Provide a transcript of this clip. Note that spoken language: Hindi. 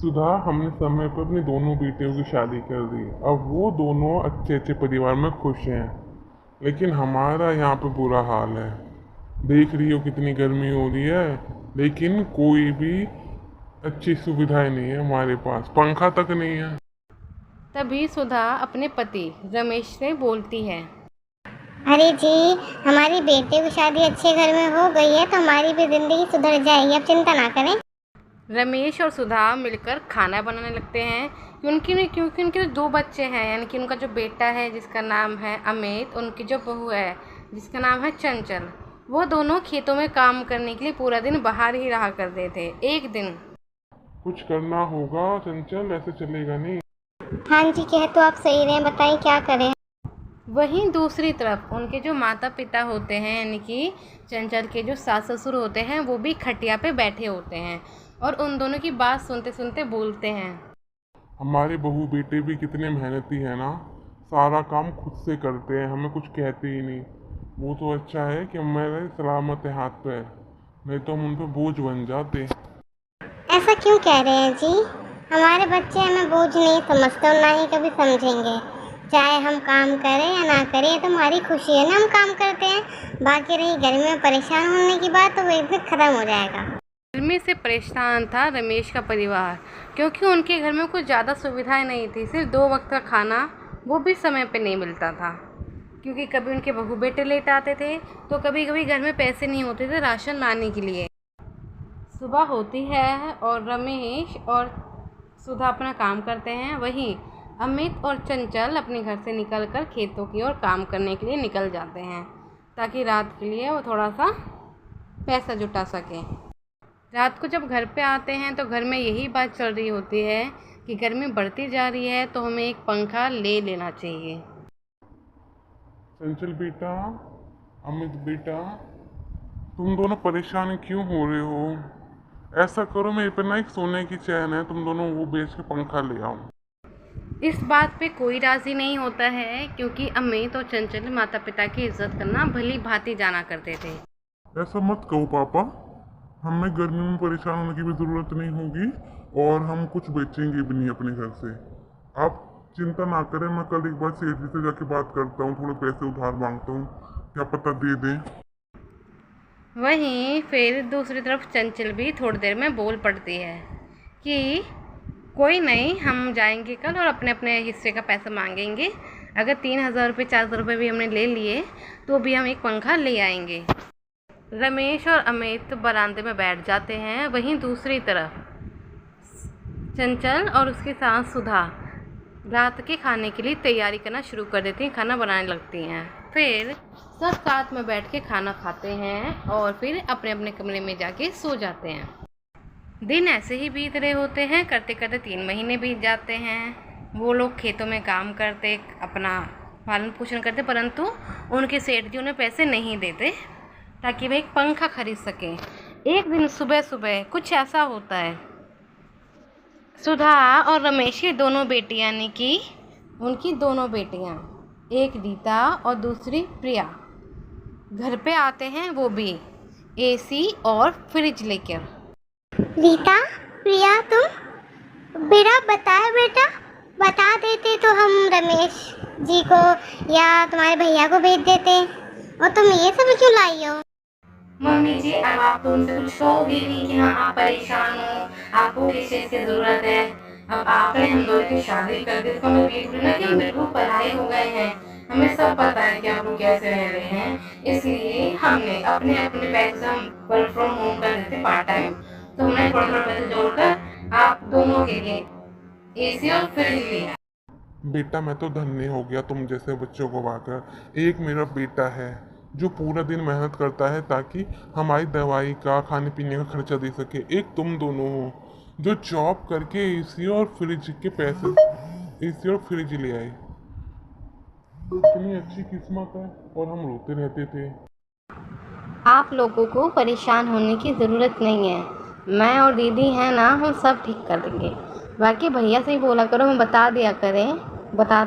सुधा, हमने समय पर अपनी दोनों बेटियों की शादी कर दी। अब वो दोनों अच्छे अच्छे परिवार में खुश हैं, लेकिन हमारा यहाँ पे बुरा हाल है। देख रही हो कितनी गर्मी हो रही है, लेकिन कोई भी अच्छी सुविधाएं नहीं है हमारे पास, पंखा तक नहीं है। तभी सुधा अपने पति रमेश से बोलती है। अरे जी, हमारी बेटे की शादी अच्छे घर में हो गई है तो हमारी भी जिंदगी सुधर जाएगी, आप चिंता ना करें। रमेश और सुधा मिलकर खाना बनाने लगते हैं क्योंकि उनके दो बच्चे हैं, यानी कि उनका जो बेटा है जिसका नाम है अमित, उनकी जो बहू है जिसका नाम है चंचल, वो दोनों खेतों में काम करने के लिए पूरा दिन बाहर ही रहा करते थे। एक दिन कुछ करना होगा चंचल, ऐसे चलेगा नहीं। हाँ जी, कह तो आप सही रहे हैं, बताइए क्या करें। वहीं दूसरी तरफ उनके जो माता पिता होते हैं, यानी कि चंचल के जो सास ससुर होते हैं, वो भी खटिया पे बैठे होते हैं और उन दोनों की बात सुनते सुनते बोलते हैं। हमारे बहू बेटे भी कितने मेहनती हैं ना, सारा काम खुद से करते हैं, हमें कुछ कहते ही नहीं। वो तो अच्छा है कि हमारे सलामत है हाथ पे, नहीं तो हम उन पे बोझ बन जाते। ऐसा क्यों कह रहे हैं जी? हमारे बच्चे हमें बोझ नहीं समझते और ना ही कभी समझेंगे। चाहे हम काम करें या ना करें, ये तो हमारी खुशी है ना, हम काम करते हैं। बाकी रही गर्मी में परेशान होने की बात, तो वो एक दिन खत्म हो जाएगा। गर्मी से परेशान था रमेश का परिवार, क्योंकि उनके घर में कुछ ज़्यादा सुविधाएं नहीं थी। सिर्फ 2 वक्त का खाना, वो भी समय पे नहीं मिलता था, क्योंकि कभी उनके बहू बेटे लेट आते थे तो कभी कभी घर में पैसे नहीं होते थे राशन लाने के लिए। सुबह होती है और रमेश और सुधा अपना काम करते हैं, वहीं अमित और चंचल अपने घर से निकलकर खेतों की ओर काम करने के लिए निकल जाते हैं, ताकि रात के लिए वो थोड़ा सा पैसा जुटा सकें। रात को जब घर पे आते हैं तो घर में यही बात चल रही होती है कि गर्मी बढ़ती जा रही है तो हमें एक पंखा ले लेना चाहिए। चंचल बेटा, अमित बेटा, तुम दोनों परेशान क्यों हो रहे हो? ऐसा करो, मेरे पे ना एक सोने की चैन है, तुम दोनों वो बेच के पंखा ले आओ। इस बात पे कोई राज़ी नहीं होता है, क्योंकि अमित और चंचल माता पिता की इज्जत करना भली भांति जाना करते थे। ऐसा मत कहो पापा, हमें गर्मी में परेशान होने की भी ज़रूरत नहीं होगी और हम कुछ बेचेंगे भी नहीं अपने घर से। आप चिंता ना करें, मैं कल एक बार सेठ जी से जाके बात करता हूँ, थोड़े पैसे उधार मांगता हूँ, क्या पता दे दें। वहीं फिर दूसरी तरफ चंचल भी थोड़ी देर में बोल पड़ती है कि कोई नहीं, हम जाएंगे कल और अपने अपने हिस्से का पैसा मांगेंगे। अगर 3,000 रुपये 400 रुपये भी हमने ले लिए तो भी हम एक पंखा ले आएंगे। रमेश और अमित बरामदे में बैठ जाते हैं। वहीं दूसरी तरफ चंचल और उसकी सास सुधा रात के खाने के लिए तैयारी करना शुरू कर देती हैं, खाना बनाने लगती हैं। फिर सब साथ में बैठ के खाना खाते हैं और फिर अपने अपने कमरे में जाके सो जाते हैं। दिन ऐसे ही बीत रहे होते हैं, करते करते 3 महीने बीत जाते हैं। वो लोग खेतों में काम करते, अपना पालन पोषण करते, परंतु उनके सेठ जी उन्हें पैसे नहीं देते ताकि वे एक पंखा खरीद सकें। एक दिन सुबह सुबह कुछ ऐसा होता है, सुधा और रमेश की दोनों बेटियां, यानी कि उनकी दोनों बेटियां, एक रीता और दूसरी प्रिया, घर पे आते हैं, वो भी एसी और फ्रिज लेकर। रीता, प्रिया, तुम बेटा बताए, बेटा बता देते तो हम रमेश जी को या तुम्हारे भैया को भेज देते, और तुम ये सब क्यों लाई हो? मम्मी जी, अब आप तो उनसे कुछ कहोगे नहीं कि हाँ आप परेशान हो, आपको किस चीज़ की ज़रूरत है। अब आपने हम दोनों की शादी कर दी तो हमें बिल्कुल ना कि हम बिल्कुल पराए हो गए हैं। हमें सब पता है कि आप लोग कैसे रह रहे हैं, इसलिए हमने अपने अपने पैसे हम वर्क फ्रॉम होम कर देते पार्ट टाइम, तो हमने थोड़ा थोड़ा पैसे जोड़कर आप दोनों के लिए एसी और फ्रिज लिया। बेटा, मैं तो धन्य हो गया तुम जैसे बच्चों को पाकर। एक मेरा बेटा है जो पूरा दिन मेहनत करता है ताकि हमारी दवाई का, खाने पीने का खर्चा दे सके। एक तुम दोनों हो जो जॉब करके एसी और फ्रिज के पैसे, एसी और फ्रिज ले आए। इतनी अच्छी किस्मत है और हम रोते रहते थे। आप लोगों को परेशान होने की ज़रूरत नहीं है, मैं और दीदी हैं ना, हम सब ठीक कर देंगे। बाकी भैया से ही बोला करो, हम बता दिया करें, बता